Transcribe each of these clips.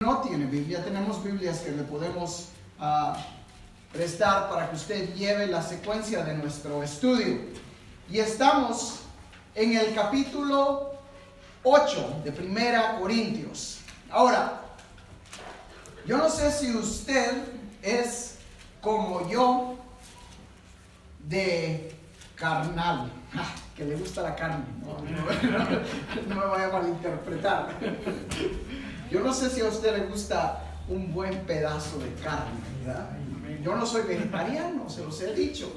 No tiene Biblia, tenemos Biblias que le podemos prestar para que usted lleve la secuencia de nuestro estudio. Y estamos en el capítulo 8 de Primera Corintios. Ahora, yo no sé si usted es como yo de carnal, que le gusta la carne. No me vaya a malinterpretar. Yo no sé si a usted le gusta un buen pedazo de carne, ¿verdad? Yo no soy vegetariano, se los he dicho,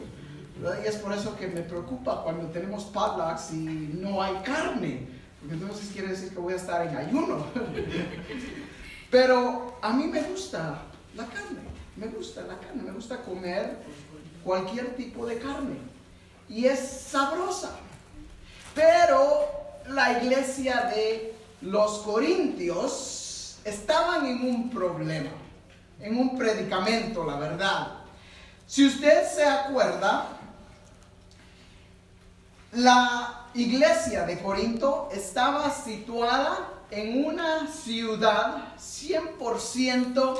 ¿verdad? Y es por eso que me preocupa cuando tenemos potlucks y no hay carne, porque entonces quiere decir que voy a estar en ayuno. Pero a mí me gusta la carne, me gusta comer cualquier tipo de carne y es sabrosa. Pero la iglesia de los Corintios estaban en un problema, en un predicamento, la verdad. Si usted se acuerda, la iglesia de Corinto estaba situada en una ciudad 100%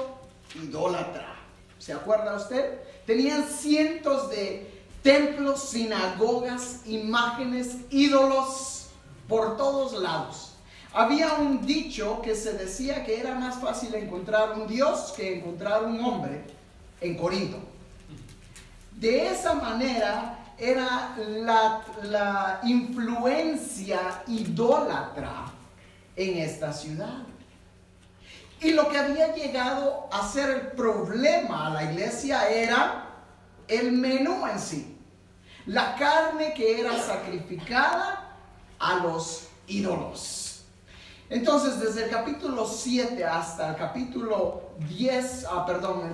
idólatra. ¿Se acuerda usted? Tenían cientos de templos, sinagogas, imágenes, ídolos por todos lados. Había un dicho que se decía que era más fácil encontrar un Dios que encontrar un hombre en Corinto. De esa manera era la influencia idólatra en esta ciudad. Y lo que había llegado a ser el problema a la iglesia era el menú en sí. La carne que era sacrificada a los ídolos. Entonces, desde el capítulo 7 hasta el capítulo 10,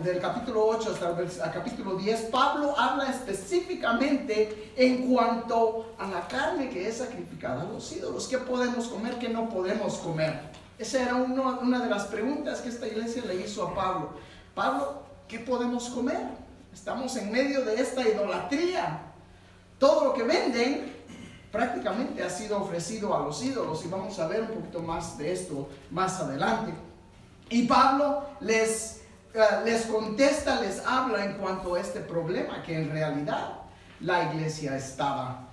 del capítulo 8 hasta el capítulo 10, Pablo habla específicamente en cuanto a la carne que es sacrificada a los ídolos. ¿Qué podemos comer? ¿Qué no podemos comer? Esa era una de las preguntas que esta iglesia le hizo a Pablo. Pablo, ¿qué podemos comer? Estamos en medio de esta idolatría. Todo lo que venden prácticamente ha sido ofrecido a los ídolos, y vamos a ver un poquito más de esto más adelante. Y Pablo les contesta, les habla en cuanto a este problema que en realidad la iglesia estaba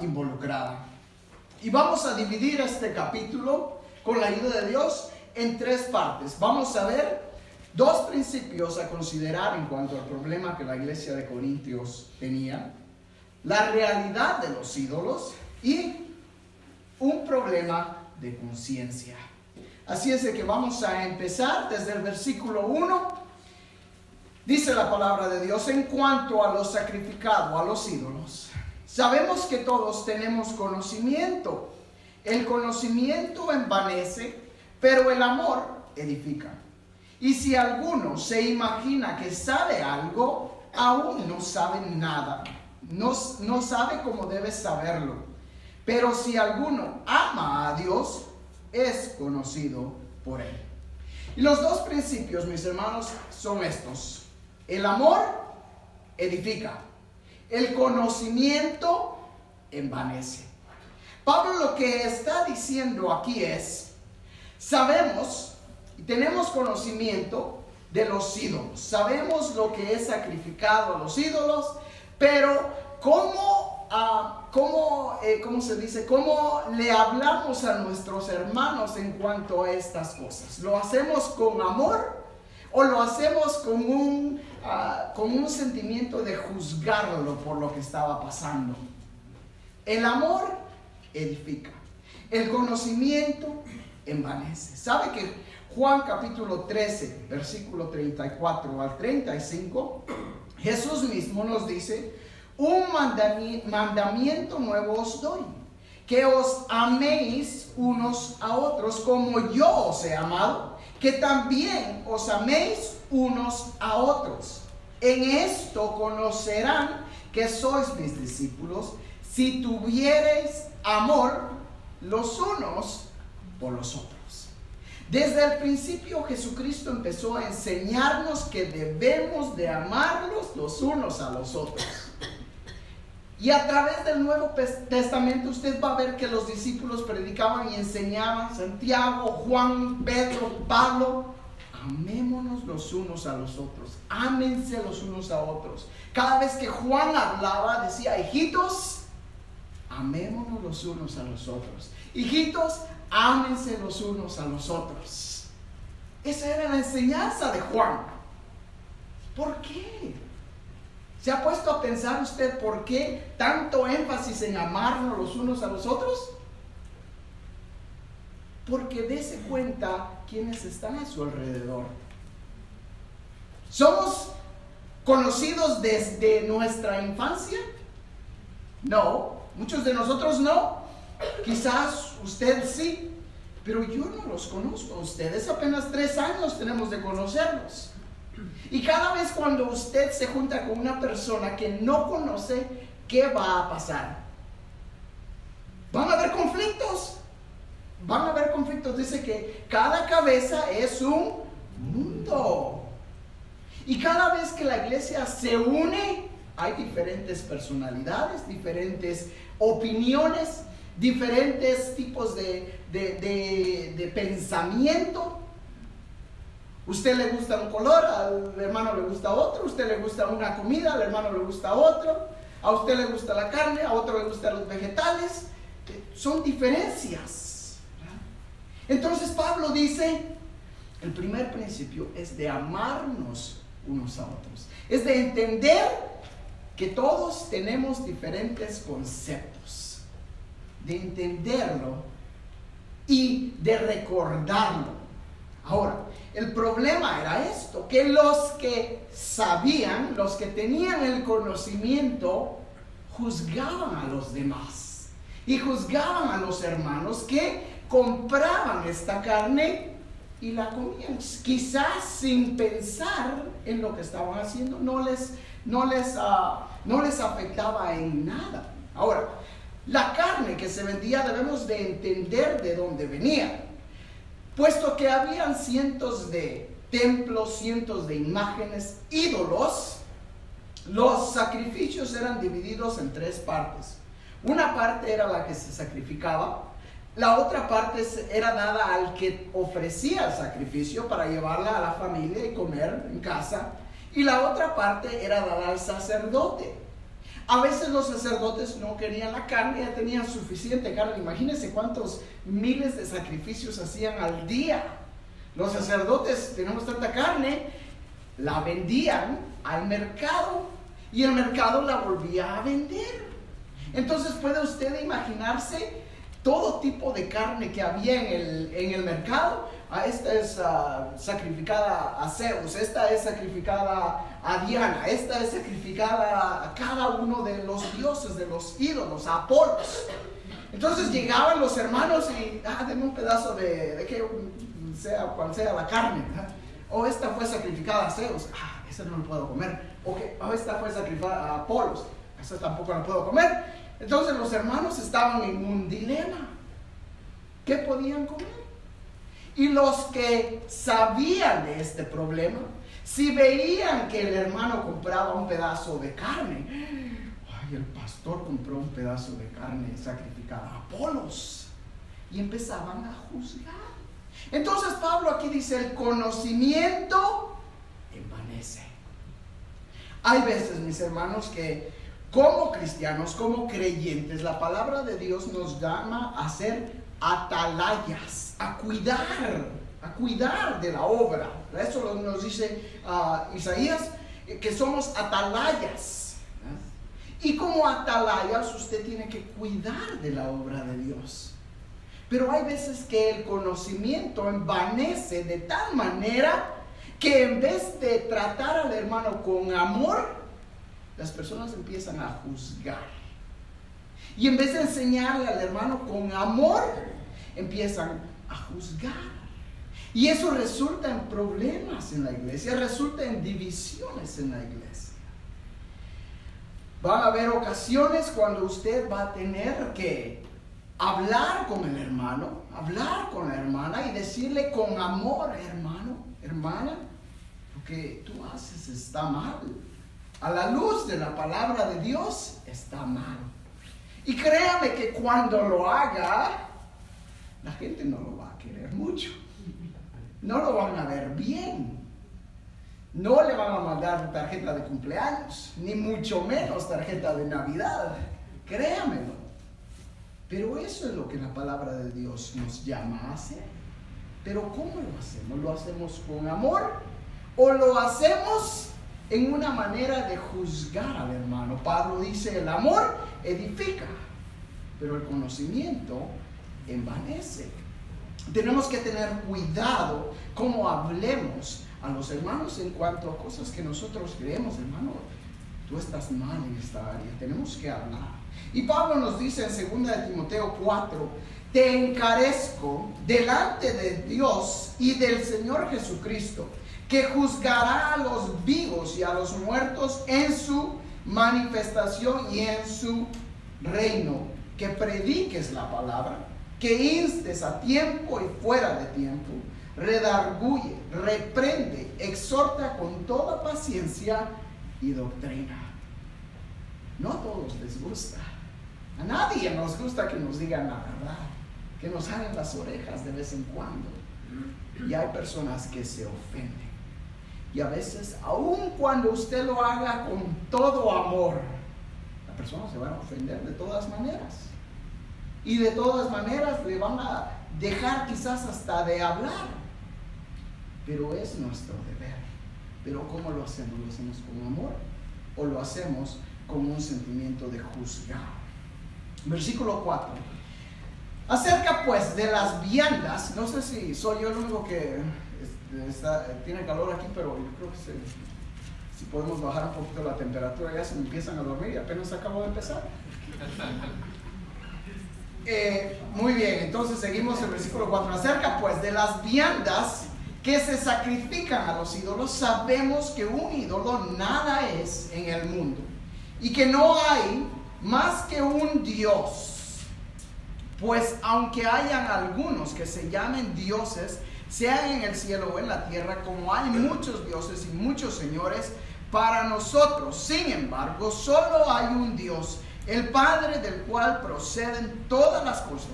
involucrada. Y vamos a dividir este capítulo con la ayuda de Dios en tres partes. Vamos a ver dos principios a considerar en cuanto al problema que la iglesia de Corintios tenía, la realidad de los ídolos y un problema de conciencia. Así es de que vamos a empezar desde el versículo 1. Dice la palabra de Dios: en cuanto a lo sacrificado a los ídolos, sabemos que todos tenemos conocimiento. El conocimiento envanece, pero el amor edifica. Y si alguno se imagina que sabe algo, aún no sabe nada. No sabe cómo debe saberlo. Pero si alguno ama a Dios, es conocido por Él. Y los dos principios, mis hermanos, son estos: el amor edifica, el conocimiento envanece. Pablo lo que está diciendo aquí es: sabemos y tenemos conocimiento de los ídolos, sabemos lo que es sacrificado a los ídolos, pero ¿cómo se dice? ¿Cómo le hablamos a nuestros hermanos en cuanto a estas cosas? ¿Lo hacemos con amor o lo hacemos con un sentimiento de juzgarlo por lo que estaba pasando? El amor edifica, el conocimiento envanece. ¿Sabe que Juan capítulo 13, versículo 34 al 35, Jesús mismo nos dice: un mandamiento nuevo os doy, que os améis unos a otros como yo os he amado, que también os améis unos a otros. En esto conocerán que sois mis discípulos, si tuviereis amor los unos por los otros. Desde el principio Jesucristo empezó a enseñarnos que debemos de amarlos los unos a los otros. Y a través del Nuevo Testamento usted va a ver que los discípulos predicaban y enseñaban. Santiago, Juan, Pedro, Pablo, amémonos los unos a los otros, ámense los unos a otros. Cada vez que Juan hablaba, decía, hijitos, amémonos los unos a los otros. Hijitos, ámense los unos a los otros. Esa era la enseñanza de Juan. ¿Por qué? ¿Se ha puesto a pensar usted por qué tanto énfasis en amarnos los unos a los otros? Porque dése cuenta quiénes están a su alrededor. ¿Somos conocidos desde nuestra infancia? No, muchos de nosotros no. Quizás usted sí, pero yo no los conozco a ustedes. Apenas 3 años tenemos de conocerlos. Y cada vez cuando usted se junta con una persona que no conoce, ¿qué va a pasar? Van a haber conflictos. Van a haber conflictos. Dice que cada cabeza es un mundo. Y cada vez que la iglesia se une, hay diferentes personalidades, diferentes opiniones, diferentes tipos de pensamiento. Usted le gusta un color, al hermano le gusta otro. Usted le gusta una comida, al hermano le gusta otro. A usted le gusta la carne, a otro le gustan los vegetales. Son diferencias. Entonces Pablo dice, el primer principio es de amarnos unos a otros. Es de entender que todos tenemos diferentes conceptos. De entenderlo y de recordarlo. Ahora, el problema era esto, que los que sabían, los que tenían el conocimiento, juzgaban a los demás y juzgaban a los hermanos que compraban esta carne y la comían, quizás sin pensar en lo que estaban haciendo. No les afectaba en nada. Ahora, la carne que se vendía debemos de entender de dónde venía. Puesto que habían cientos de templos, cientos de imágenes, ídolos, los sacrificios eran divididos en 3 partes. Una parte era la que se sacrificaba, la otra parte era dada al que ofrecía el sacrificio para llevarla a la familia y comer en casa, y la otra parte era dada al sacerdote. A veces los sacerdotes no querían la carne, ya tenían suficiente carne. Imagínense cuántos miles de sacrificios hacían al día. Los sacerdotes, tenemos tanta carne, la vendían al mercado y el mercado la volvía a vender. Entonces puede usted imaginarse todo tipo de carne que había en el mercado. Esta es sacrificada a Zeus, esta es sacrificada a Diana, esta es sacrificada a cada uno de los dioses, de los ídolos, a Apolos. Entonces llegaban los hermanos y denme un pedazo de que sea cual sea la carne, ¿verdad? O esta fue sacrificada a Zeus, esa no lo puedo comer. O esta fue sacrificada a Apolos, esa tampoco la puedo comer. Entonces los hermanos estaban en un dilema. ¿Qué podían comer? Y los que sabían de este problema, si veían que el hermano compraba un pedazo de carne, el pastor compró un pedazo de carne sacrificada a Apolos, y empezaban a juzgar. Entonces Pablo aquí dice, el conocimiento envanece. Hay veces, mis hermanos, que como cristianos, como creyentes, la palabra de Dios nos llama a ser atalayas, a cuidar de la obra. Eso nos dice Isaías, que somos atalayas. Y como atalayas usted tiene que cuidar de la obra de Dios. Pero hay veces que el conocimiento envanece de tal manera que en vez de tratar al hermano con amor, las personas empiezan a juzgar. Y en vez de enseñarle al hermano con amor, empiezan a juzgar. Y eso resulta en problemas en la iglesia, resulta en divisiones en la iglesia. Van a haber ocasiones cuando usted va a tener que hablar con el hermano, hablar con la hermana y decirle con amor, hermano, hermana, lo que tú haces está mal. A la luz de la palabra de Dios está mal. Y créame que cuando lo haga, la gente no lo va a querer mucho. No lo van a ver bien. No le van a mandar tarjeta de cumpleaños, ni mucho menos tarjeta de Navidad. Créamelo. Pero eso es lo que la palabra de Dios nos llama a hacer. Pero ¿cómo lo hacemos? ¿Lo hacemos con amor o lo hacemos en una manera de juzgar al hermano? Pablo dice, el amor edifica, pero el conocimiento envanece. Tenemos que tener cuidado cómo hablemos a los hermanos en cuanto a cosas que nosotros creemos. Hermano, tú estás mal en esta área, tenemos que hablar. Y Pablo nos dice en 2 de Timoteo 4, te encarezco delante de Dios y del Señor Jesucristo, que juzgará a los vivos y a los muertos en su manifestación y en su reino, que prediques la palabra, que instes a tiempo y fuera de tiempo, redarguye, reprende, exhorta con toda paciencia y doctrina. No a todos les gusta. A nadie nos gusta que nos digan la verdad, que nos hagan las orejas de vez en cuando. Y hay personas que se ofenden. Y a veces, aun cuando usted lo haga con todo amor, la persona se va a ofender de todas maneras. Y de todas maneras le van a dejar quizás hasta de hablar. Pero es nuestro deber. Pero ¿cómo lo hacemos? ¿Lo hacemos con amor o lo hacemos con un sentimiento de juzgar? Versículo 4. Acerca pues de las viandas, no sé si soy yo el único que tiene calor aquí, pero yo creo que si podemos bajar un poquito la temperatura, ya se me empiezan a dormir y apenas acabo de empezar. Muy bien, entonces seguimos el versículo 4. Acerca pues de las viandas que se sacrifican a los ídolos, sabemos que un ídolo nada es en el mundo y que no hay más que un Dios. Pues aunque hayan algunos que se llamen dioses, sean en el cielo o en la tierra, como hay muchos dioses y muchos señores, para nosotros, sin embargo, solo hay un Dios, el Padre, del cual proceden todas las cosas,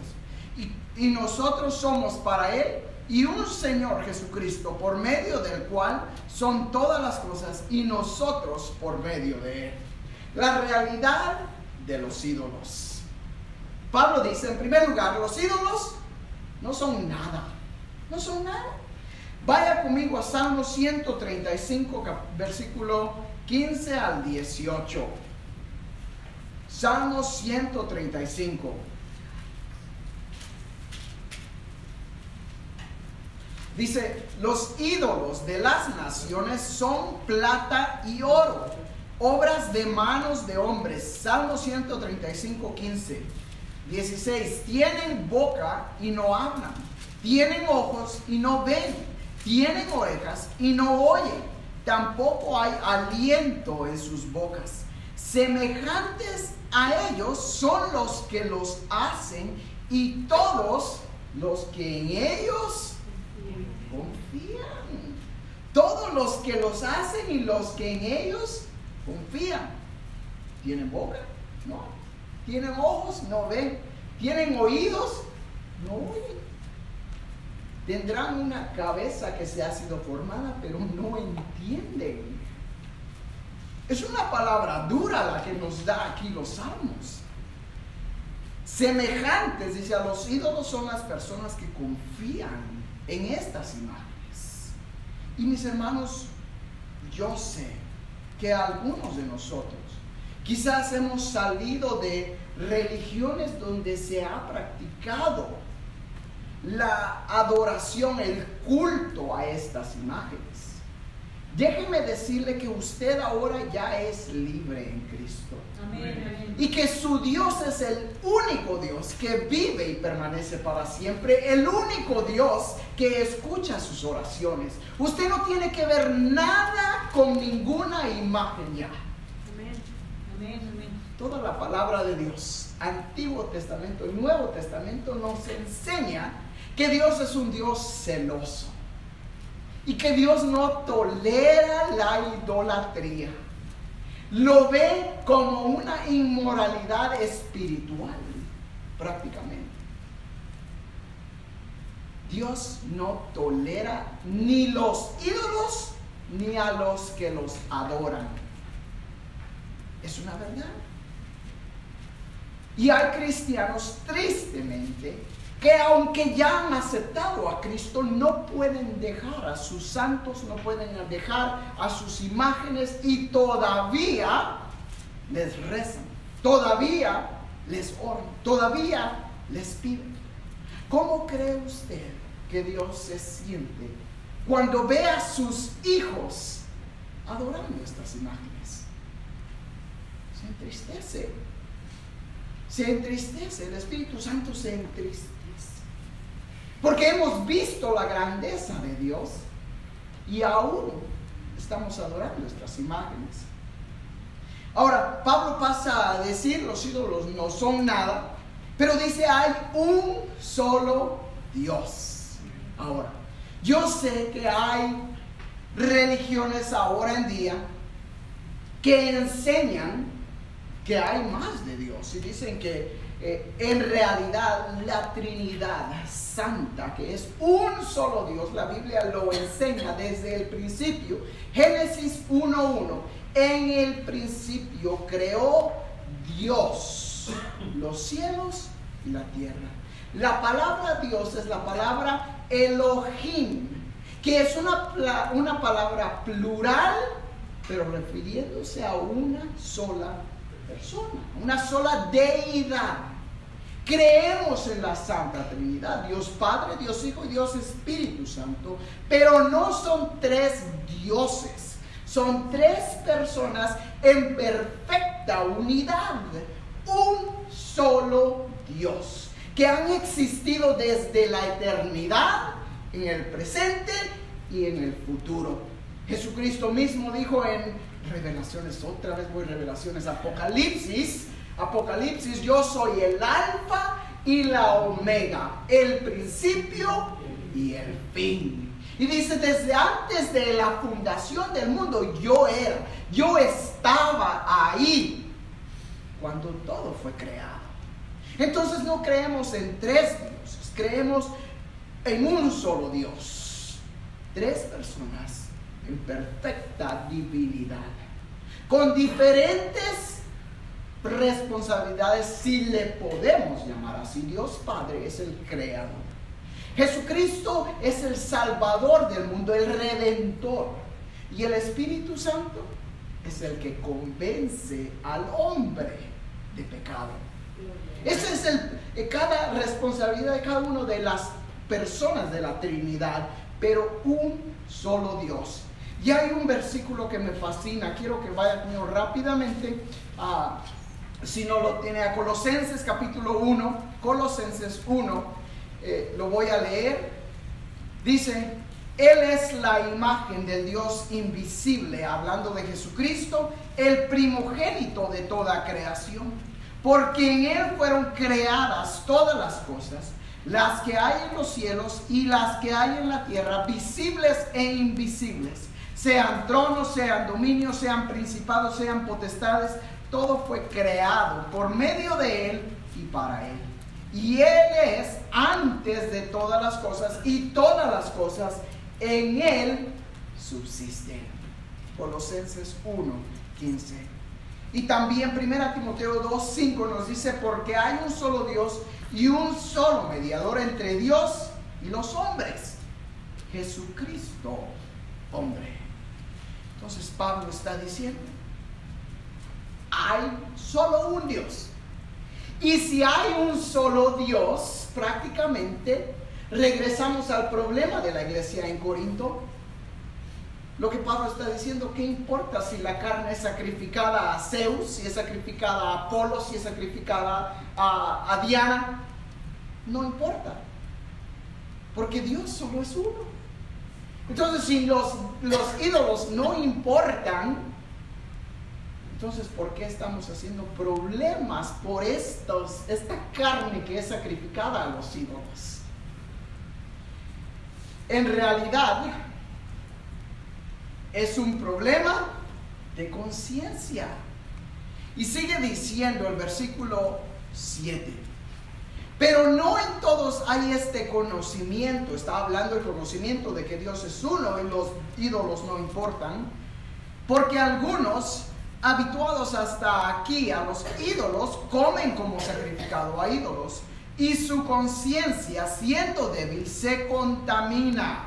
y nosotros somos para Él, y un Señor Jesucristo, por medio del cual son todas las cosas, y nosotros por medio de Él. La realidad de los ídolos. Pablo dice, en primer lugar, los ídolos no son nada. No son nada. Vaya conmigo a Salmo 135, versículo 15 al 18. Salmo 135. Dice, los ídolos de las naciones son plata y oro, obras de manos de hombres. Salmo 135, 15. 16. Tienen boca y no hablan. Tienen ojos y no ven. Tienen orejas y no oyen. Tampoco hay aliento en sus bocas. Semejantes a ellos son los que los hacen y todos los que en ellos confían. Todos los que los hacen y los que en ellos confían. ¿Tienen boca? No. ¿Tienen ojos? No ven. ¿Tienen oídos? No oyen. Tendrán una cabeza que se ha sido formada, pero no entienden. Es una palabra dura la que nos da aquí los salmos. Semejantes, dice, a los ídolos son las personas que confían en estas imágenes. Y mis hermanos, yo sé que algunos de nosotros quizás hemos salido de religiones donde se ha practicado la adoración, el culto a estas imágenes. Déjeme decirle que usted ahora ya es libre en Cristo. Amén. Y que su Dios es el único Dios que vive y permanece para siempre. El único Dios que escucha sus oraciones. Usted no tiene que ver nada con ninguna imagen ya. Amén. Amén. Amén. Toda la palabra de Dios, Antiguo Testamento y Nuevo Testamento, nos enseña que Dios es un Dios celoso y que Dios no tolera la idolatría. Lo ve como una inmoralidad espiritual, prácticamente. Dios no tolera ni los ídolos ni a los que los adoran. Es una verdad. Y hay cristianos, tristemente, que aunque ya han aceptado a Cristo, no pueden dejar a sus santos, no pueden dejar a sus imágenes, y todavía les rezan, todavía les oran, todavía les piden. ¿Cómo cree usted que Dios se siente cuando ve a sus hijos adorando estas imágenes? Se entristece. Se entristece, el Espíritu Santo se entristece. Porque hemos visto la grandeza de Dios y aún estamos adorando nuestras imágenes. Ahora, Pablo pasa a decir, los ídolos no son nada, pero dice, hay un solo Dios. Ahora, yo sé que hay religiones ahora en día que enseñan que hay más de Dios y dicen que en realidad la Trinidad Santa, que es un solo Dios, la Biblia lo enseña desde el principio. Génesis 1:1, en el principio creó Dios los cielos y la tierra. La palabra Dios es la palabra Elohim, que es una palabra plural, pero refiriéndose a una sola persona, una sola deidad. Creemos en la Santa Trinidad, Dios Padre, Dios Hijo y Dios Espíritu Santo, pero no son tres dioses, son tres personas en perfecta unidad, un solo Dios, que han existido desde la eternidad, en el presente y en el futuro. Jesucristo mismo dijo en Revelaciones, otra vez voy a Revelaciones, Apocalipsis, yo soy el alfa y la omega, el principio y el fin. Y dice, desde antes de la fundación del mundo yo estaba ahí cuando todo fue creado. Entonces no creemos en tres dioses, creemos en un solo Dios, tres personas en perfecta divinidad, con diferentes responsabilidades, si le podemos llamar así. Dios Padre es el creador, Jesucristo es el salvador del mundo, el redentor, y el Espíritu Santo es el que convence al hombre de pecado. Esa es cada responsabilidad de cada una de las personas de la Trinidad, pero un solo Dios. Y hay un versículo que me fascina, quiero que vaya conmigo rápidamente, si no lo tiene, a Colosenses capítulo 1, Colosenses 1, lo voy a leer. Dice, Él es la imagen del Dios invisible, hablando de Jesucristo, el primogénito de toda creación, porque en Él fueron creadas todas las cosas, las que hay en los cielos y las que hay en la tierra, visibles e invisibles, sean tronos, sean dominios, sean principados, sean potestades. Todo fue creado por medio de Él y para Él. Y Él es antes de todas las cosas, y todas las cosas en Él subsisten. Colosenses 1:15. Y también 1 Timoteo 2:5 nos dice, porque hay un solo Dios y un solo mediador entre Dios y los hombres, Jesucristo, hombre. Entonces Pablo está diciendo, hay solo un Dios. Y si hay un solo Dios, prácticamente regresamos al problema de la iglesia en Corinto. Lo que Pablo está diciendo, ¿qué importa si la carne es sacrificada a Zeus, si es sacrificada a Apolo, si es sacrificada a Diana? No importa, porque Dios solo es uno. Entonces, si los ídolos no importan, entonces, ¿por qué estamos haciendo problemas por esta carne que es sacrificada a los ídolos? En realidad, es un problema de conciencia. Y sigue diciendo el versículo 7. Pero no en todos hay este conocimiento. Está hablando el conocimiento de que Dios es uno y los ídolos no importan. Porque algunos, habituados hasta aquí a los ídolos, comen como sacrificado a ídolos. Y su conciencia, siendo débil, se contamina.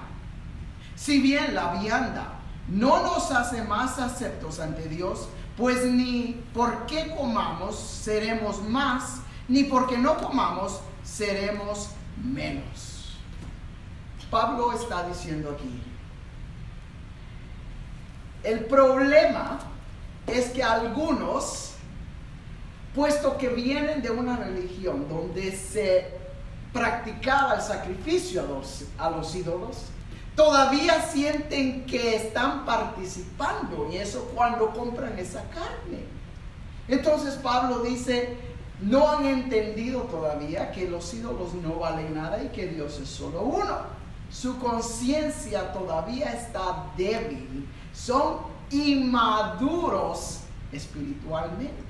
Si bien la vianda no nos hace más aceptos ante Dios, pues ni porque comamos seremos más, ni porque no comamos seremos menos. Pablo está diciendo aquí, el problema es que algunos, puesto que vienen de una religión donde se practicaba el sacrificio a los ídolos, todavía sienten que están participando, y eso cuando compran esa carne. Entonces Pablo dice, no han entendido todavía que los ídolos no valen nada y que Dios es solo uno. Su conciencia todavía está débil, son inmaduros espiritualmente.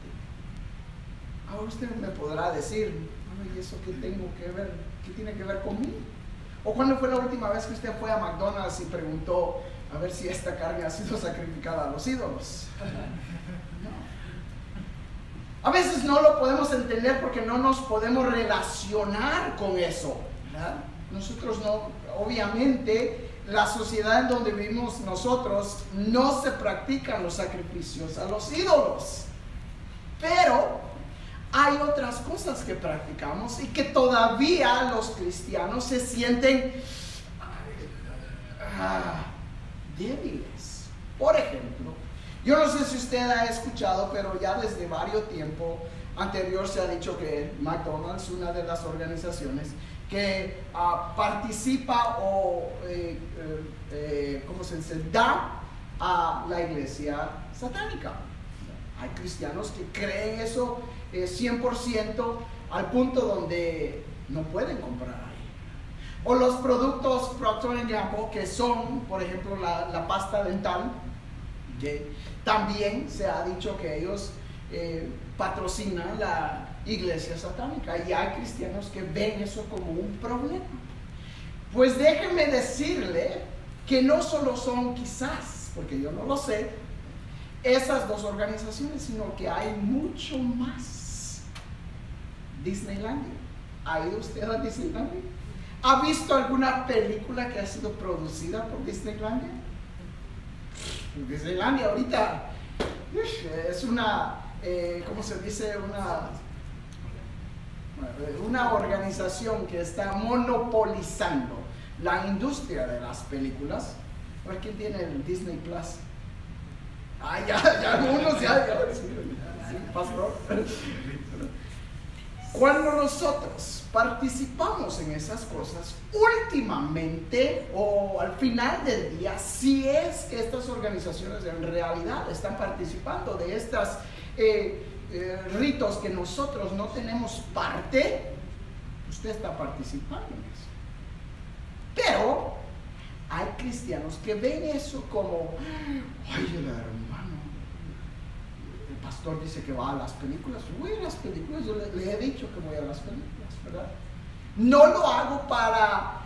Ahora usted me podrá decir, ¿y eso qué tengo que ver? ¿Qué tiene que ver conmigo? ¿O cuándo fue la última vez que usted fue a McDonald's y preguntó a ver si esta carne ha sido sacrificada a los ídolos? No. A veces no lo podemos entender porque no nos podemos relacionar con eso, ¿verdad? Nosotros no, obviamente, la sociedad en donde vivimos nosotros no se practican los sacrificios a los ídolos. Pero hay otras cosas que practicamos y que todavía los cristianos se sienten débiles. Por ejemplo, yo no sé si usted ha escuchado, pero ya desde varios tiempo anterior se ha dicho que McDonald's, una de las organizaciones que participa o ¿cómo se dice? Da a la iglesia satánica. Hay cristianos que creen eso 100% al punto donde no pueden comprar ahí. O los productos Procter & Gamble, que son, por ejemplo, la pasta dental, que también se ha dicho que ellos patrocinan la iglesia satánica, y hay cristianos que ven eso como un problema. Pues déjenme decirle que no solo son quizás, porque yo no lo sé, esas dos organizaciones, sino que hay mucho más. Disneylandia. ¿Ha ido usted a Disneylandia? ¿Ha visto alguna película que ha sido producida por Disneylandia? Disneylandia ahorita es una, ¿cómo se dice? Una organización que está monopolizando la industria de las películas. A ver quién tiene el Disney Plus. Ya unos ya, sí, pastor. Cuando nosotros participamos en esas cosas, últimamente o al final del día, si es que estas organizaciones en realidad están participando de estas ritos que nosotros no tenemos parte, usted está participando en eso. Pero hay cristianos que ven eso como, ay, el hermano, el pastor dice que va a las películas. Voy a las películas, yo le he dicho que voy a las películas, ¿verdad? No lo hago para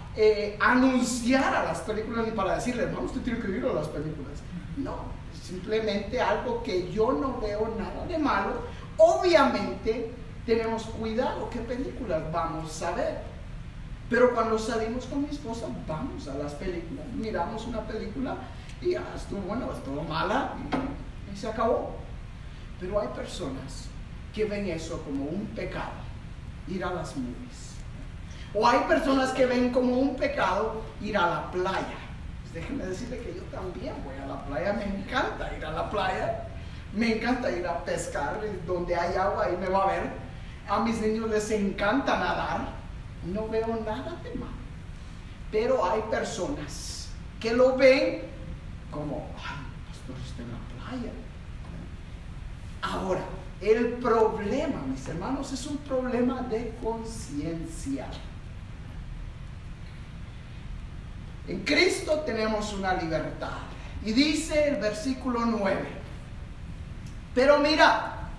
anunciar a las películas ni para decirle, hermano, usted tiene que ir a las películas. No, simplemente algo que yo no veo nada de malo. Obviamente tenemos cuidado qué películas vamos a ver. Pero cuando salimos con mi esposa, vamos a las películas, miramos una película y estuvo buena, estuvo mala y se acabó. Pero hay personas que ven eso como un pecado, ir a las movies. O hay personas que ven como un pecado ir a la playa. Pues déjenme decirle que yo también voy a la playa, me encanta ir a la playa, me encanta ir a pescar, donde hay agua ahí me va a ver. A mis niños les encanta nadar. No veo nada de malo. Pero hay personas que lo ven como, ay, pastor, está en la playa. Ahora, el problema, mis hermanos, es un problema de conciencia. En Cristo tenemos una libertad. Y dice el versículo 9, pero mira,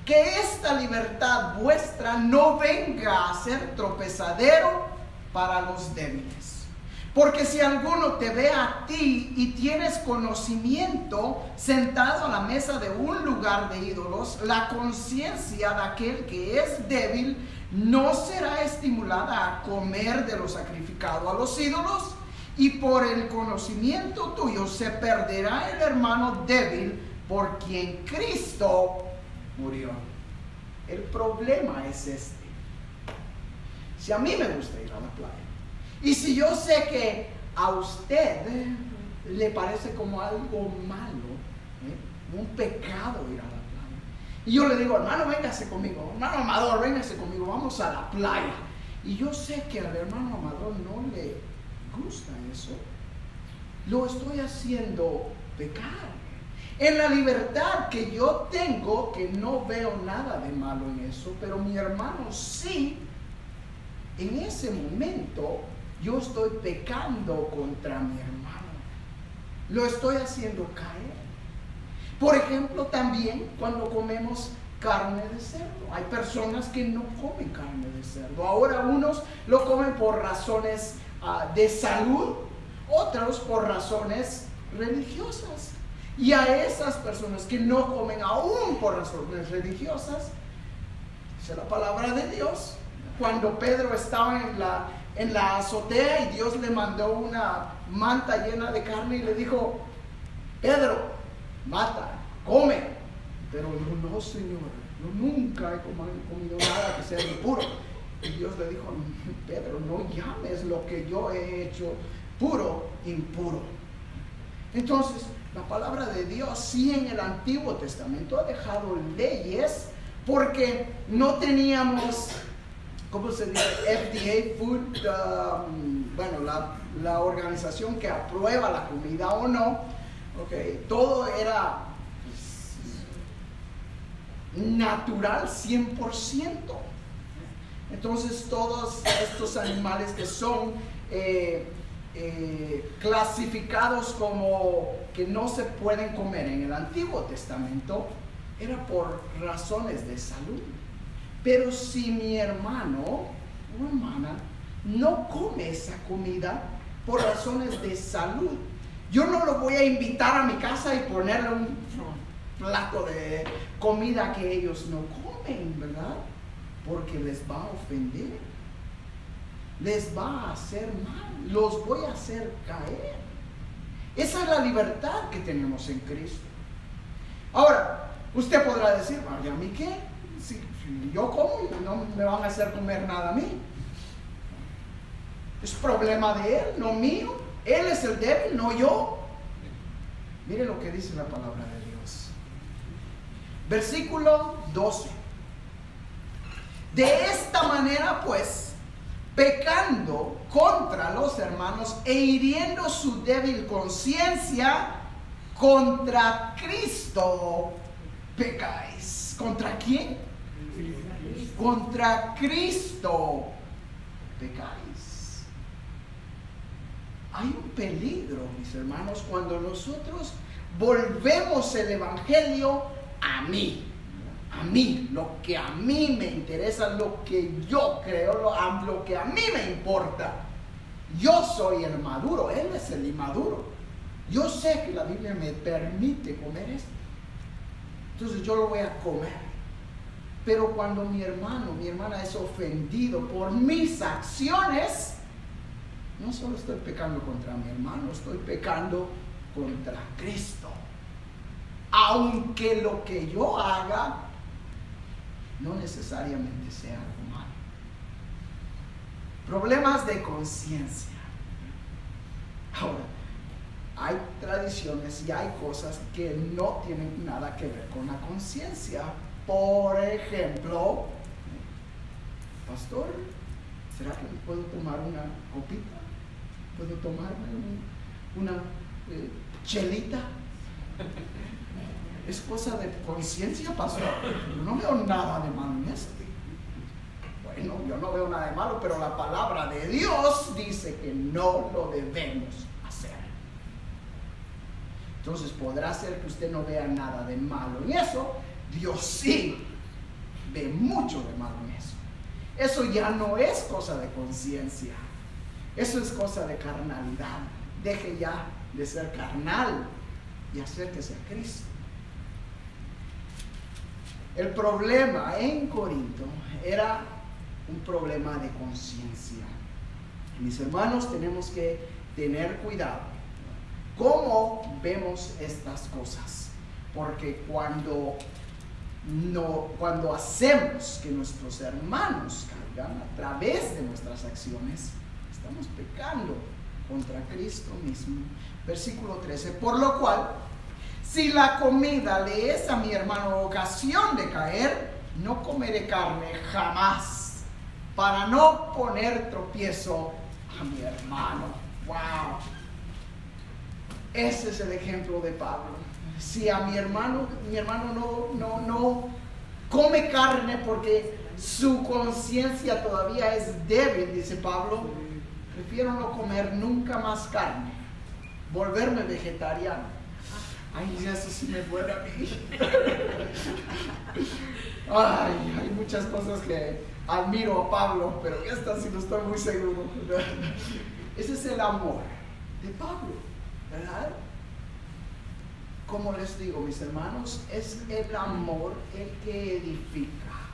que esta libertad vuestra no venga a ser tropezadero para los débiles. Porque si alguno te ve a ti y tienes conocimiento sentado a la mesa de un lugar de ídolos, la conciencia de aquel que es débil no será estimulada a comer de lo sacrificado a los ídolos, y por el conocimiento tuyo se perderá el hermano débil por quien Cristo murió. El problema es este. Si a mí me gusta ir a la playa, y si yo sé que a usted le parece como algo malo, un pecado ir a la playa, y yo le digo, hermano, véngase conmigo, hermano Amador, véngase conmigo, vamos a la playa, y yo sé que al hermano Amador no le gusta eso, lo estoy haciendo pecar. En la libertad que yo tengo, que no veo nada de malo en eso, pero mi hermano sí, en ese momento yo estoy pecando contra mi hermano. Lo estoy haciendo caer. Por ejemplo, también cuando comemos carne de cerdo. Hay personas que no comen carne de cerdo. Ahora unos lo comen por razones de salud, otros por razones religiosas. Y a esas personas que no comen aún por razones religiosas, dice la palabra de Dios, cuando Pedro estaba en la azotea y Dios le mandó una manta llena de carne y le dijo, Pedro, mata, come. Pero dijo, no, Señor, yo nunca he comido nada que sea impuro. Y Dios le dijo, Pedro, no llames lo que yo he hecho puro, impuro. Entonces, la palabra de Dios sí en el Antiguo Testamento ha dejado leyes, porque no teníamos, ¿cómo se dice? FDA, Food, la organización que aprueba la comida o no, todo era natural 100%. Entonces todos estos animales que son clasificados como que no se pueden comer en el Antiguo Testamento, era por razones de salud. Pero si mi hermano o hermana no come esa comida por razones de salud, yo no lo voy a invitar a mi casa y ponerle un plato de comida que ellos no comen, ¿verdad? Porque les va a ofender, les va a hacer mal, los voy a hacer caer. Esa es la libertad que tenemos en Cristo. Ahora, usted podrá decir, ¿y a mí qué? Si yo como, no me van a hacer comer nada a mí. Es problema de él, no mío. Él es el débil, no yo. Mire lo que dice la palabra de Dios. Versículo 12. De esta manera, pues, pecando contra los hermanos e hiriendo su débil conciencia, contra Cristo pecáis. ¿Contra quién? Contra Cristo pecáis. Hay un peligro, mis hermanos, cuando nosotros volvemos el evangelio a mí, lo que a mí me interesa, lo que yo creo, lo que a mí me importa. Yo soy el maduro, él es el inmaduro. Yo sé que la Biblia me permite comer esto, entonces yo lo voy a comer. Pero cuando mi hermano, mi hermana es ofendido por mis acciones, no solo estoy pecando contra mi hermano, estoy pecando contra Cristo. Aunque lo que yo haga no necesariamente sea algo malo. Problemas de conciencia. Ahora, hay tradiciones y hay cosas que no tienen nada que ver con la conciencia. Por ejemplo, pastor, ¿será que puedo tomar una copita? ¿Puedo tomarme una chelita? Es cosa de conciencia, pastor. Yo no veo nada de malo en esto. Bueno, yo no veo nada de malo, pero la palabra de Dios dice que no lo debemos hacer. Entonces podrá ser que usted no vea nada de malo en eso. Dios sí ve mucho de malo en eso. Eso ya no es cosa de conciencia. Eso es cosa de carnalidad. Deje ya de ser carnal y acérquese a Cristo. El problema en Corinto era un problema de conciencia. Mis hermanos, tenemos que tener cuidado cómo vemos estas cosas, porque cuando hacemos que nuestros hermanos caigan a través de nuestras acciones, estamos pecando contra Cristo mismo. Versículo 13, por lo cual, si la comida le es a mi hermano ocasión de caer, no comeré carne jamás, para no poner tropiezo a mi hermano. Wow. Ese es el ejemplo de Pablo. Si a mi hermano no come carne porque su conciencia todavía es débil, dice Pablo, prefiero no comer nunca más carne, volverme vegetariano. Ay, eso sí me duele a mí. Ay, hay muchas cosas que admiro a Pablo, pero esta sí no estoy muy seguro. Ese es el amor de Pablo, ¿verdad? Como les digo, mis hermanos, es el amor el que edifica,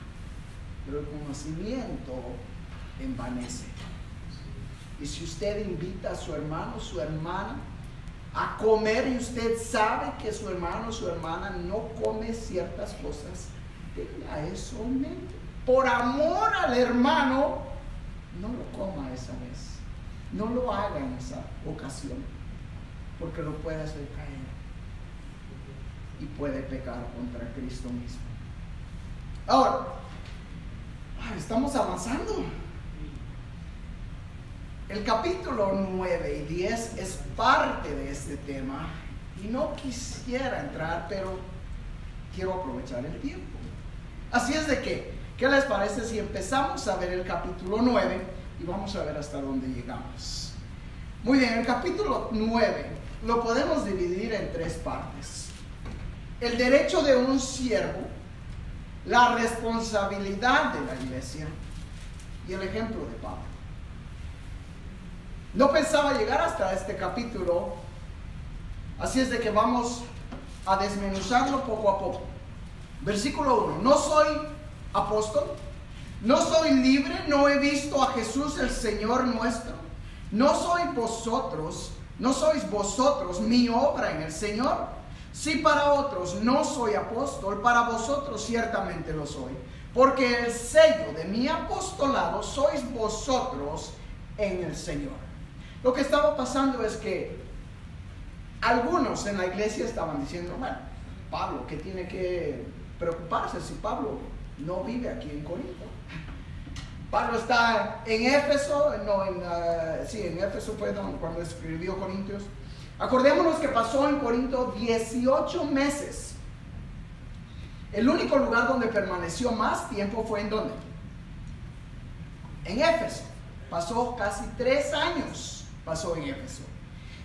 pero el conocimiento envanece. Y si usted invita a su hermano, su hermana, a comer y usted sabe que su hermano o su hermana no come ciertas cosas, tenga eso en mente. Por amor al hermano, no lo coma esa vez. No lo haga en esa ocasión, porque lo puede hacer caer y puede pecar contra Cristo mismo. Ahora, estamos avanzando. El capítulo 9 y 10 es parte de este tema y no quisiera entrar, pero quiero aprovechar el tiempo. Así es de que, ¿qué les parece si empezamos a ver el capítulo 9 y vamos a ver hasta dónde llegamos? Muy bien, el capítulo 9 lo podemos dividir en tres partes. El derecho de un siervo, la responsabilidad de la iglesia y el ejemplo de Pablo. No pensaba llegar hasta este capítulo, así es de que vamos a desmenuzarlo poco a poco. Versículo 1, no soy apóstol, no soy libre, no he visto a Jesús el Señor nuestro, no sois vosotros mi obra en el Señor. Si para otros no soy apóstol, para vosotros ciertamente lo soy, porque el sello de mi apostolado sois vosotros en el Señor. Lo que estaba pasando es que algunos en la iglesia estaban diciendo, bueno, Pablo, ¿qué tiene que preocuparse si Pablo no vive aquí en Corinto? Pablo está en Éfeso, en Éfeso fue cuando escribió Corintios. Acordémonos que pasó en Corinto 18 meses. El único lugar donde permaneció más tiempo fue ¿en dónde? En Éfeso. Pasó casi 3 años. Pasó en Éfeso.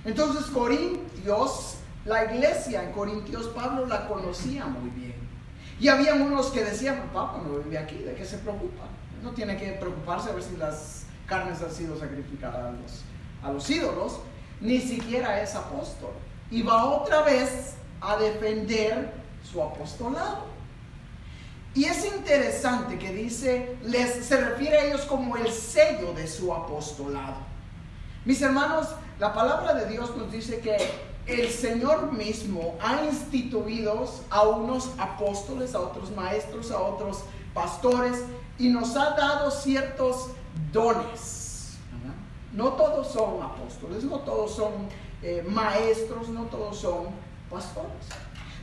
Entonces Corintios, la iglesia en Corintios, Pablo la conocía muy bien. Y había unos que decían, Pablo no vive aquí, ¿de qué se preocupa? No tiene que preocuparse a ver si las carnes han sido sacrificadas a los ídolos. Ni siquiera es apóstol. Y va otra vez a defender su apostolado. Y es interesante que dice, se refiere a ellos como el sello de su apostolado. Mis hermanos, la palabra de Dios nos dice que el Señor mismo ha instituido a unos apóstoles, a otros maestros, a otros pastores, y nos ha dado ciertos dones. No todos son apóstoles, no todos son maestros, no todos son pastores.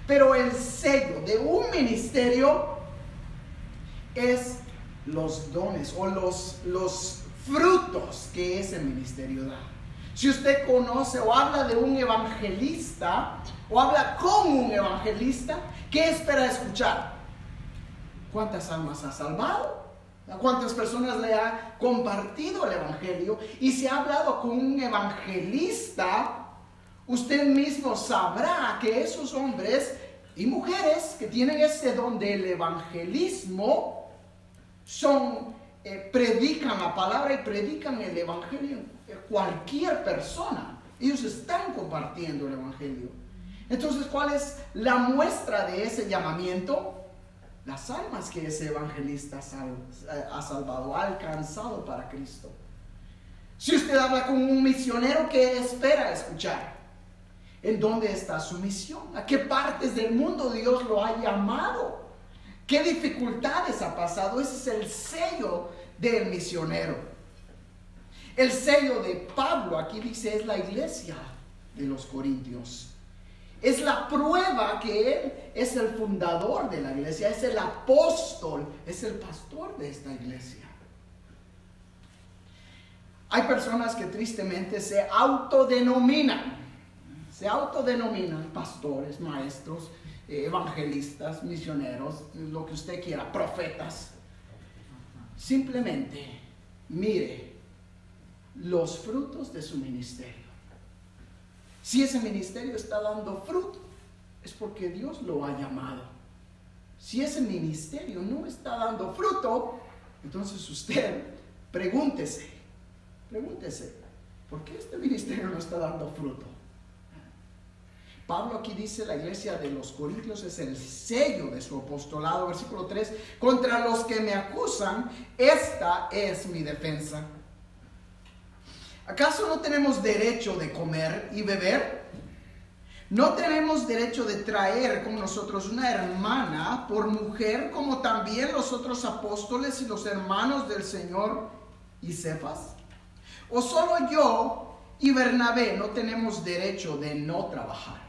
Pero el sello de un ministerio es los dones o los frutos que ese ministerio da. Si usted conoce o habla de un evangelista o habla con un evangelista, ¿qué espera escuchar? ¿Cuántas almas ha salvado? ¿A cuántas personas le ha compartido el evangelio? Y si ha hablado con un evangelista, usted mismo sabrá que esos hombres y mujeres que tienen ese don del evangelismo predican la palabra y predican el evangelio. Cualquier persona, ellos están compartiendo el evangelio. Entonces, ¿cuál es la muestra de ese llamamiento? Las almas que ese evangelista ha salvado, ha alcanzado para Cristo. Si usted habla con un misionero, ¿qué espera escuchar? ¿En dónde está su misión? ¿A qué partes del mundo Dios lo ha llamado? ¿Qué dificultades ha pasado? Ese es el sello del misionero. El sello de Pablo, aquí dice, es la iglesia de los Corintios. Es la prueba que él es el fundador de la iglesia, es el apóstol, es el pastor de esta iglesia. Hay personas que tristemente se autodenominan pastores, maestros, evangelistas, misioneros, lo que usted quiera, profetas. Simplemente mire los frutos de su ministerio. Si ese ministerio está dando fruto, es porque Dios lo ha llamado. Si ese ministerio no está dando fruto, entonces usted pregúntese, ¿por qué este ministerio no está dando fruto? Pablo aquí dice, la iglesia de los Corintios es el sello de su apostolado. Versículo 3, contra los que me acusan, esta es mi defensa. ¿Acaso no tenemos derecho de comer y beber? ¿No tenemos derecho de traer con nosotros una hermana por mujer, como también los otros apóstoles y los hermanos del Señor y Cefas? ¿O solo yo y Bernabé no tenemos derecho de no trabajar?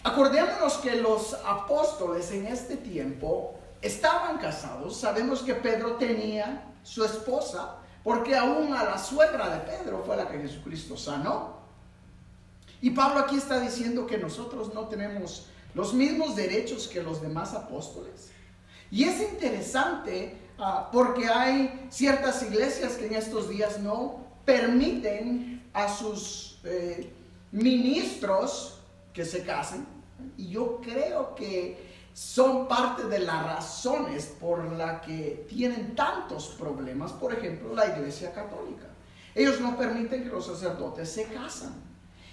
Acordémonos que los apóstoles en este tiempo estaban casados. Sabemos que Pedro tenía su esposa, porque aún a la suegra de Pedro fue la que Jesucristo sanó. Y Pablo aquí está diciendo que nosotros no tenemos los mismos derechos que los demás apóstoles. Y es interesante porque hay ciertas iglesias que en estos días no permiten a sus ministros que se casen. Y yo creo que son parte de las razones por las que tienen tantos problemas. Por ejemplo, la iglesia católica. Ellos no permiten que los sacerdotes se casan.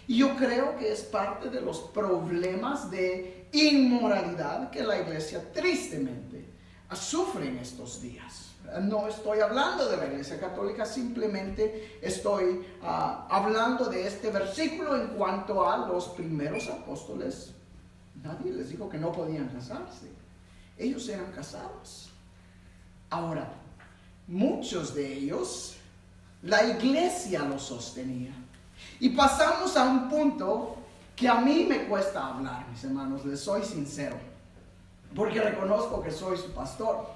Y yo creo que es parte de los problemas de inmoralidad que la iglesia tristemente sufre en estos días. No estoy hablando de la iglesia católica, simplemente estoy hablando de este versículo en cuanto a los primeros apóstoles. Nadie les dijo que no podían casarse. Ellos eran casados. Ahora, muchos de ellos, la iglesia los sostenía. Y pasamos a un punto que a mí me cuesta hablar, mis hermanos, les soy sincero, porque reconozco que soy su pastor.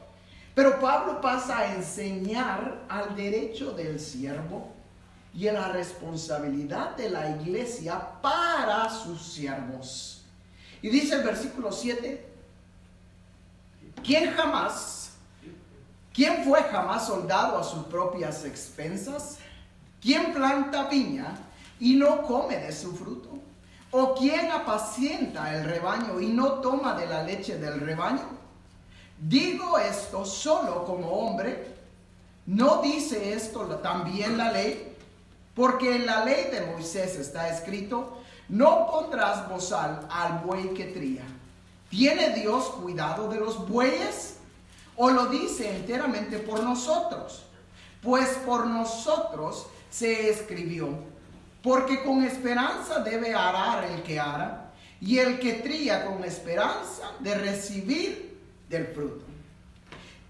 Pero Pablo pasa a enseñar al derecho del siervo y a la responsabilidad de la iglesia para sus siervos. Y dice el versículo 7, ¿quién fue jamás soldado a sus propias expensas? ¿Quién planta viña y no come de su fruto? ¿O quién apacienta el rebaño y no toma de la leche del rebaño? Digo esto solo como hombre. ¿No dice esto también la ley? Porque en la ley de Moisés está escrito: no pondrás bozal al buey que tría. ¿Tiene Dios cuidado de los bueyes? ¿O lo dice enteramente por nosotros? Pues por nosotros se escribió: porque con esperanza debe arar el que ara, y el que tría con esperanza de recibir del fruto.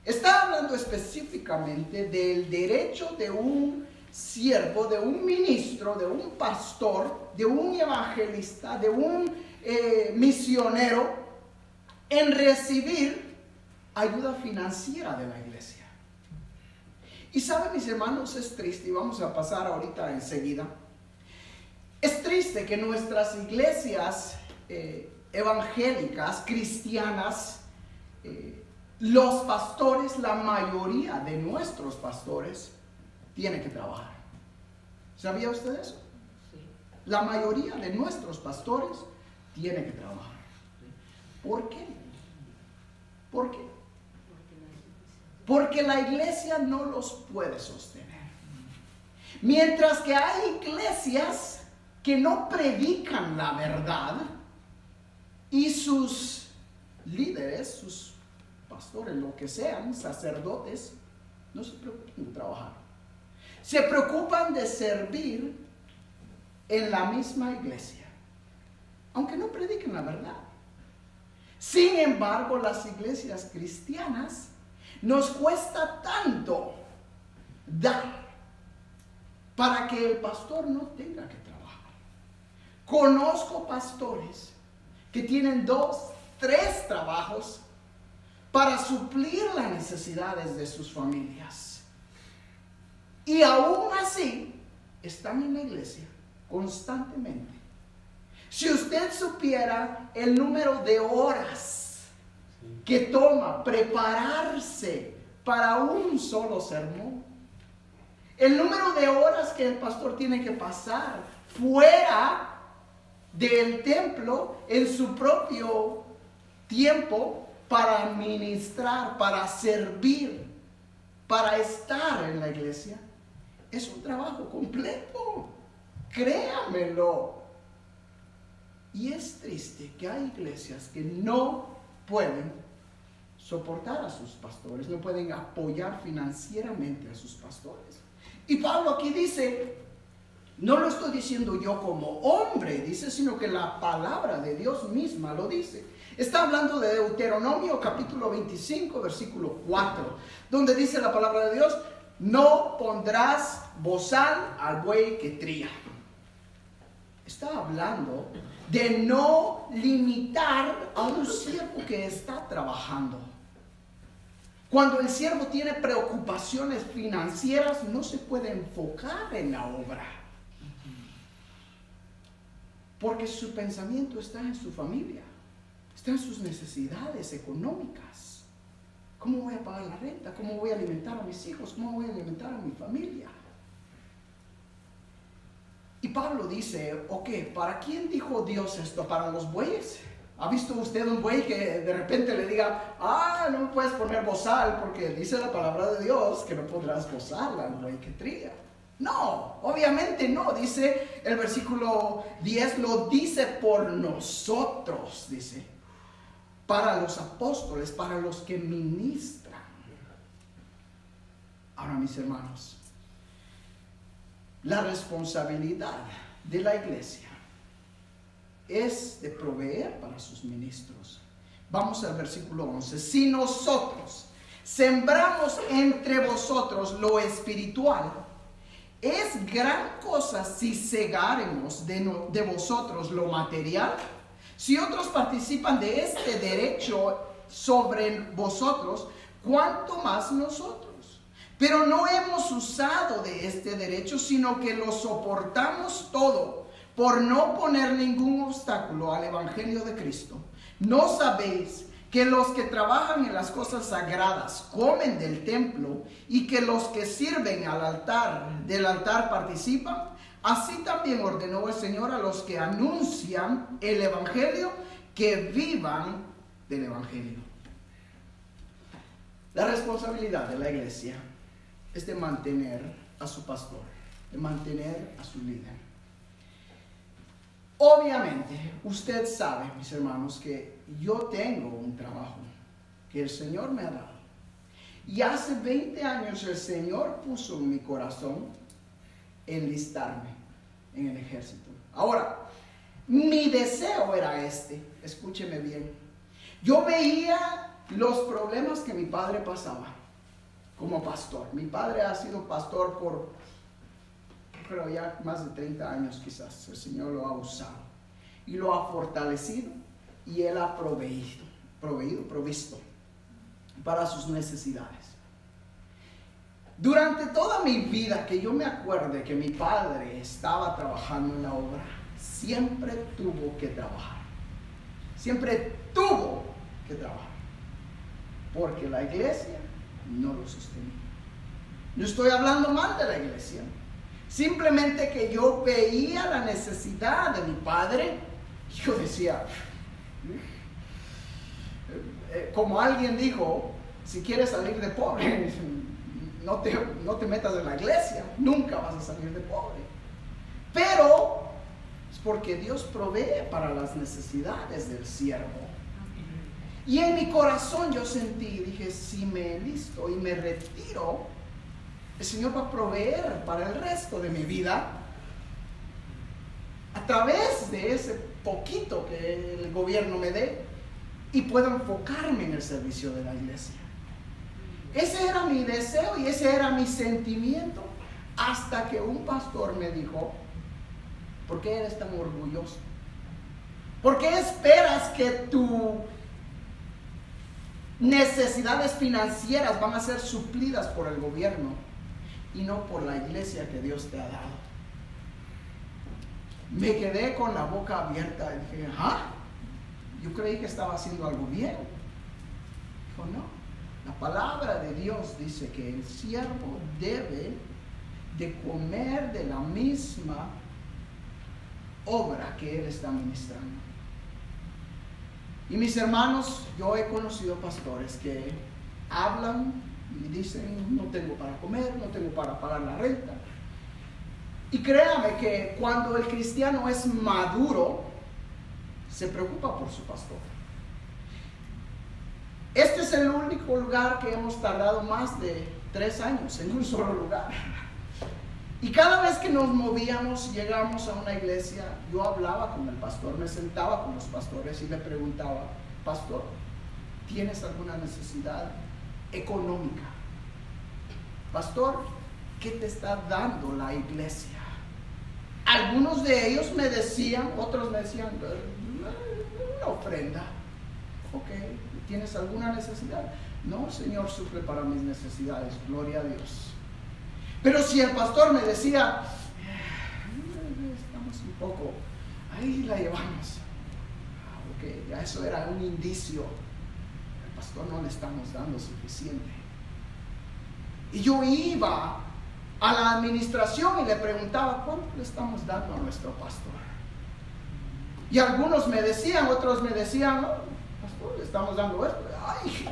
Está hablando específicamente del derecho de un siervo, de un ministro, de un pastor, de un evangelista, de un misionero, en recibir ayuda financiera de la iglesia. Y saben, mis hermanos, es triste, y vamos a pasar ahorita enseguida. Es triste que nuestras iglesias evangélicas, cristianas, los pastores, la mayoría de nuestros pastores, tienen que trabajar. ¿Sabía usted eso? Sí. La mayoría de nuestros pastores tienen que trabajar. ¿Por qué? ¿Por qué? Porque porque la iglesia no los puede sostener. Mientras que hay iglesias que no predican la verdad y sus líderes, sus pastores, lo que sean, sacerdotes, no se preocupan de trabajar. Se preocupan de servir en la misma iglesia, aunque no prediquen la verdad. Sin embargo, las iglesias cristianas nos cuesta tanto dar para que el pastor no tenga que trabajar. Conozco pastores que tienen 2, 3 trabajos para suplir las necesidades de sus familias. Y aún así, están en la iglesia constantemente. Si usted supiera el número de horas que toma prepararse para un solo sermón, el número de horas que el pastor tiene que pasar fuera del templo en su propio tiempo para ministrar, para servir, para estar en la iglesia, es un trabajo completo, créamelo. Y es triste que hay iglesias que no pueden soportar a sus pastores, no pueden apoyar financieramente a sus pastores. Y Pablo aquí dice, no lo estoy diciendo yo como hombre, dice, sino que la palabra de Dios misma lo dice. Está hablando de Deuteronomio capítulo 25, versículo 4, donde dice la palabra de Dios, no pondrás bozal al buey que tría. Está hablando de no limitar a un siervo que está trabajando. Cuando el siervo tiene preocupaciones financieras, no se puede enfocar en la obra, porque su pensamiento está en su familia, está en sus necesidades económicas. ¿Cómo voy a pagar la renta? ¿Cómo voy a alimentar a mis hijos? ¿Cómo voy a alimentar a mi familia? Y Pablo dice, ok, ¿para quién dijo Dios esto? ¿Para los bueyes? ¿Ha visto usted un buey que de repente le diga, no me puedes poner bozal porque dice la palabra de Dios que no podrás bozar al buey que tría? No, obviamente no. Dice el versículo 10, lo dice por nosotros, dice, para los apóstoles, para los que ministran. Ahora, mis hermanos, la responsabilidad de la iglesia es de proveer para sus ministros. Vamos al versículo 11. Si nosotros sembramos entre vosotros lo espiritual, es gran cosa si segáremos de vosotros lo material. Si otros participan de este derecho sobre vosotros, ¿cuánto más nosotros? Pero no hemos usado de este derecho, sino que lo soportamos todo, por no poner ningún obstáculo al evangelio de Cristo. ¿No sabéis que los que trabajan en las cosas sagradas comen del templo y que los que sirven del altar participan? Así también ordenó el Señor a los que anuncian el evangelio que vivan del evangelio. La responsabilidad de la iglesia es de mantener a su pastor, de mantener a su líder. Obviamente, usted sabe, mis hermanos, que yo tengo un trabajo que el Señor me ha dado. Y hace 20 años el Señor puso en mi corazón enlistarme en el ejército. Ahora, mi deseo era escúcheme bien. Yo veía los problemas que mi padre pasaba como pastor. Mi padre ha sido pastor por, creo, ya más de 30 años quizás. El Señor lo ha usado y lo ha fortalecido, y Él ha provisto para sus necesidades. Durante toda mi vida, que yo me acuerde que mi padre estaba trabajando en la obra, siempre tuvo que trabajar. Siempre tuvo que trabajar, porque la iglesia no lo sostenía. No estoy hablando mal de la iglesia, simplemente que yo veía la necesidad de mi padre. Yo decía, como alguien dijo, Si quieres salir de pobre, no te metas en la iglesia, nunca vas a salir de pobre. Pero es porque Dios provee para las necesidades del siervo. Y en mi corazón yo sentí, dije, si me listo y me retiro, el Señor va a proveer para el resto de mi vida a través de ese poquito que el gobierno me dé, y puedo enfocarme en el servicio de la iglesia. Ese era mi deseo y ese era mi sentimiento, hasta que un pastor me dijo: ¿por qué eres tan orgulloso? ¿Por qué esperas que tus necesidades financieras van a ser suplidas por el gobierno y no por la iglesia que Dios te ha dado? Me quedé con la boca abierta y dije, yo creí que estaba haciendo algo bien. Dijo, no, la palabra de Dios dice que el siervo debe de comer de la misma obra que él está ministrando. Y mis hermanos, yo he conocido pastores que hablan y dicen, no tengo para comer, no tengo para pagar la renta. Y créame que cuando el cristiano es maduro, se preocupa por su pastor. Este es el único lugar que hemos tardado más de 3 años en un solo lugar. Y cada vez que nos movíamos, llegamos a una iglesia, yo hablaba con el pastor, me sentaba con los pastores y le preguntaba, pastor, ¿tienes alguna necesidad económica? Pastor, ¿qué te está dando la iglesia? Algunos de ellos me decían, otros me decían, una ofrenda. Ok, ¿tienes alguna necesidad? No, el Señor suple para mis necesidades, gloria a Dios. Pero si el pastor me decía, estamos un poco, ahí la llevamos. Ok, ya eso era un indicio. El pastor no le estamos dando suficiente. Y yo iba a la administración y le preguntaba, ¿cuánto le estamos dando a nuestro pastor? Y algunos me decían, otros me decían, no, pastor, le estamos dando esto. Ay,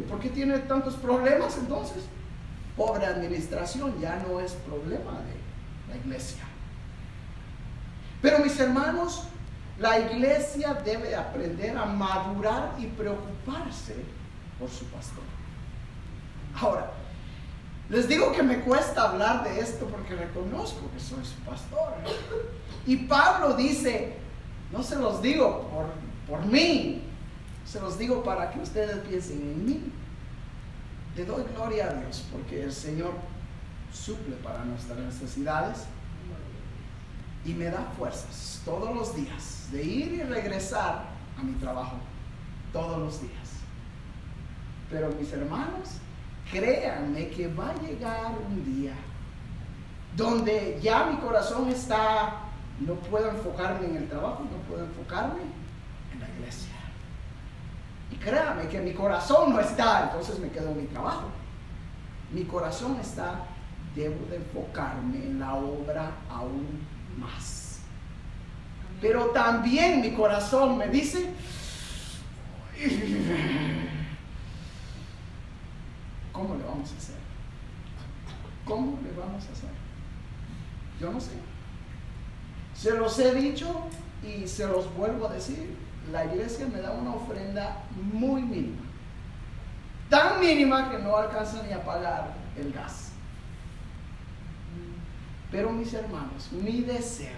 ¿por qué tiene tantos problemas entonces? Pobre administración, ya no es problema de la iglesia. Pero mis hermanos, la iglesia debe aprender a madurar y preocuparse por su pastor. Ahora, les digo que me cuesta hablar de esto porque reconozco que soy su pastor. Y Pablo dice, no se los digo por mí, se los digo para que ustedes piensen en mí. Le doy gloria a Dios porque el Señor suple para nuestras necesidades y me da fuerzas todos los días de ir y regresar a mi trabajo todos los días. Pero mis hermanos, créanme que va a llegar un día donde ya mi corazón está, no puedo enfocarme en el trabajo, no puedo enfocarme en la iglesia. Y créanme que mi corazón no está, entonces me quedo en mi trabajo. Mi corazón está, debo de enfocarme en la obra aún más. Pero también mi corazón me dice, ¿cómo le vamos a hacer? ¿Cómo le vamos a hacer? Yo no sé. Se los he dicho y se los vuelvo a decir. La iglesia me da una ofrenda muy mínima. Tan mínima que no alcanza ni a pagar el gas. Pero mis hermanos, mi deseo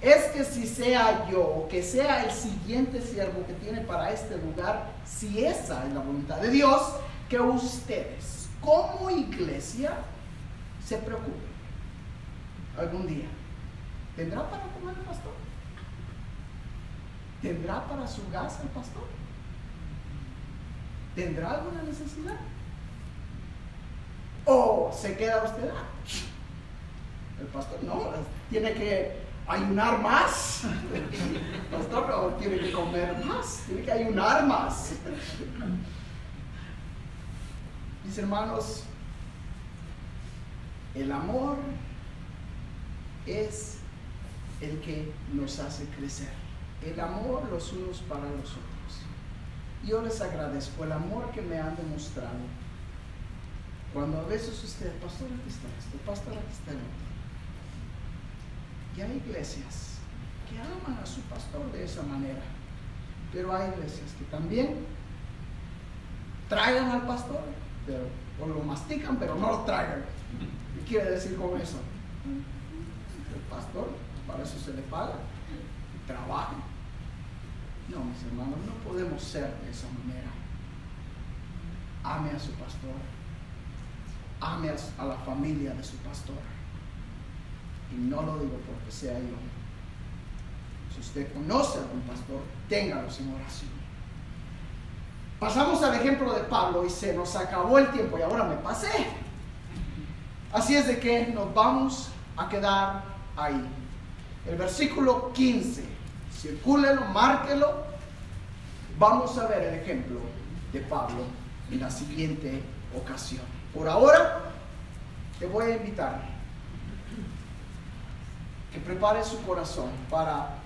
es que si sea yo o que sea el siguiente siervo que tiene para este lugar, si esa es la voluntad de Dios, que ustedes como iglesia se preocupen. Algún día, ¿tendrá para comer el pastor? ¿Tendrá para su gas el pastor? ¿Tendrá alguna necesidad? ¿O se queda usted? El pastor no, tiene que ayunar más. El pastor no tiene que comer más, tiene que ayunar más. Mis hermanos, el amor es el que nos hace crecer. El amor los unos para los otros. Yo les agradezco el amor que me han demostrado. Cuando a veces usted, pastor, aquí está esto, pastor, aquí está el otro. Y hay iglesias que aman a su pastor de esa manera. Pero hay iglesias que también traigan al pastor, pero, o lo mastican, pero no lo traigan. ¿Qué quiere decir con eso? El pastor, para eso se le paga, y trabaja. No, mis hermanos, no podemos ser de esa manera. Ame a su pastor, ame a la familia de su pastor. Y no lo digo porque sea yo. Si usted conoce a un pastor, téngalo en oración. Pasamos al ejemplo de Pablo y se nos acabó el tiempo y ahora me pasé. Así es de que nos vamos a quedar ahí. El versículo 15, circúlelo, márquelo. Vamos a ver el ejemplo de Pablo en la siguiente ocasión. Por ahora, te voy a invitar que prepare su corazón para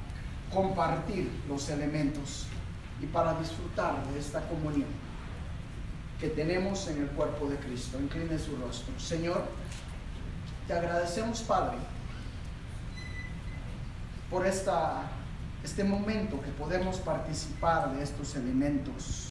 compartir los elementos y para disfrutar de esta comunión que tenemos en el cuerpo de Cristo. Incline su rostro. Señor, te agradecemos, Padre, por este momento que podemos participar de estos elementos.